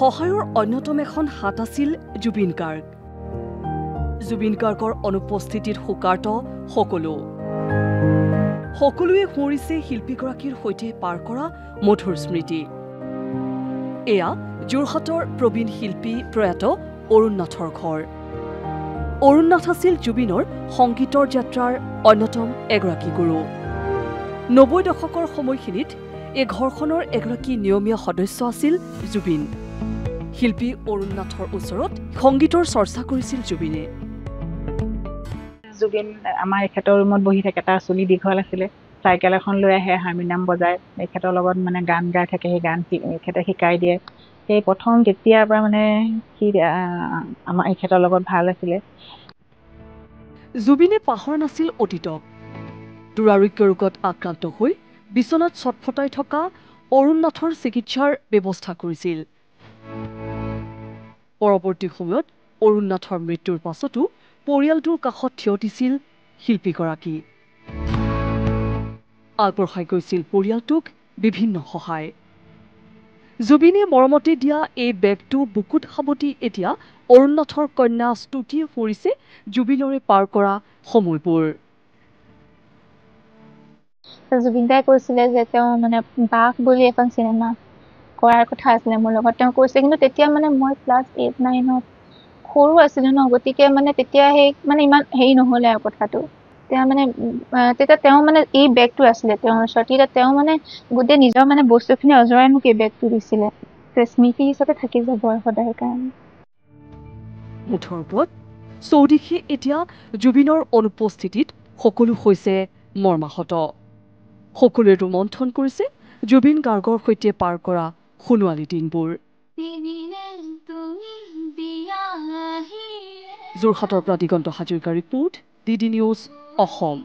সহায়ৰ অন্যতম এখন হাত আছিল জুবিন গাৰ্গ। জুবিন গাৰ্গৰ অনুপস্থিতিত শোকাৰ্ত সকলোৱে সোঁৱৰিছে শিল্পীগৰাকীৰ সৈতে পাৰ কৰা মধুৰ স্মৃতি। এয়া যোৰহাটৰ প্ৰবীণ শিল্পী প্ৰয়াত অৰুণ নাথৰ ঘৰ। অৰুণ নাথ আছিল জুবিনৰ সংগীতৰ যাত্ৰাৰ অন্যতম এগৰাকী গুৰু। ৯০ দশকৰ সময়খিনিত এই ঘৰখনৰ এগৰাকী নিয়মীয়া সদস্য আছিল জুবিন। শিল্পী অৰুণ নাথৰ ওচৰত সংগীতৰ চৰ্চা কৰিছিল জুবিনে। জুবিন আমাৰ এখেতৰ ৰুমত বহি থাকে, তাৰ চুলি দীঘল আছিলে, চাইকেল এখন লৈ আহে, হাৰমনিয়াম বজায়, এখেতৰ লগত মানে গান গাই থাকে, সেই গান এখেতে শিকাই দিয়ে। সেই প্ৰথম তেতিয়াৰ পৰা মানে সি আমাৰ এখেতৰ লগত ভাল আছিলে। জুবিনে পাহৰা নাছিল অতীতক। দুৰাৰোগ্য ৰোগত আক্ৰান্ত হৈ বিচনাত ছটফটাই থকা অৰুণ নাথৰ চিকিৎসাৰ ব্যৱস্থা কৰিছিল। পৰৱৰ্তী সময়ত অৰুণ নাথৰ মৃত্যুৰ পাছতো পৰিয়ালটোৰ কাষত থিয় দিছিল শিল্পীগৰাকী। আগবঢ়াই গৈছিল পৰিয়ালটোক বিভিন্ন সহায়। জুবিনে মৰমতে দিয়া এই বেগটো বুকুত সাৱটি এতিয়া অৰুণ নাথৰ কন্যা স্তুতিয়ে ফুৰিছে জুবিনৰে পাৰ কৰা সময়বোৰ। জুবিন দাই কৈছিলে যে তেওঁ মানে বাঘ বুলি এখন চিনেমা কৰাৰ কথা আছিলে মোৰ লগত, তেওঁ কৈছে। কিন্তু তেতিয়া মানে মই ক্লাছ 8-9ত সৰু আছিলো ন, গতিকে মানে তেতিয়া সেই মানে ইমান হেৰি নহলে আৰু কথাটো। তেতিয়া তেওঁ মানে এই বেগটো আছিলে তেওঁৰ ওচৰত। তেতিয়া তেওঁ মানে গোটেই নিজৰ মানে বস্তুখিনি অজৰাই মোক এই বেগটো দিছিলে, স্মৃতি হিচাপে থাকি যাব সদায় কাৰণে। মুঠৰ ওপৰত চৌদিশে এতিয়া জুবিনৰ অনুপস্থিতিত সকলো হৈছে মৰ্মাহত। সকলোৱে ৰোমন্থন কৰিছে জুবিন গাৰ্গৰ সৈতে পাৰ কৰা সোণোৱালী দিনবোৰ। যোৰহাটৰ পৰা দিগন্ত হাজৰিকাৰ ৰিপোৰ্ট, DD নিউজ অসম।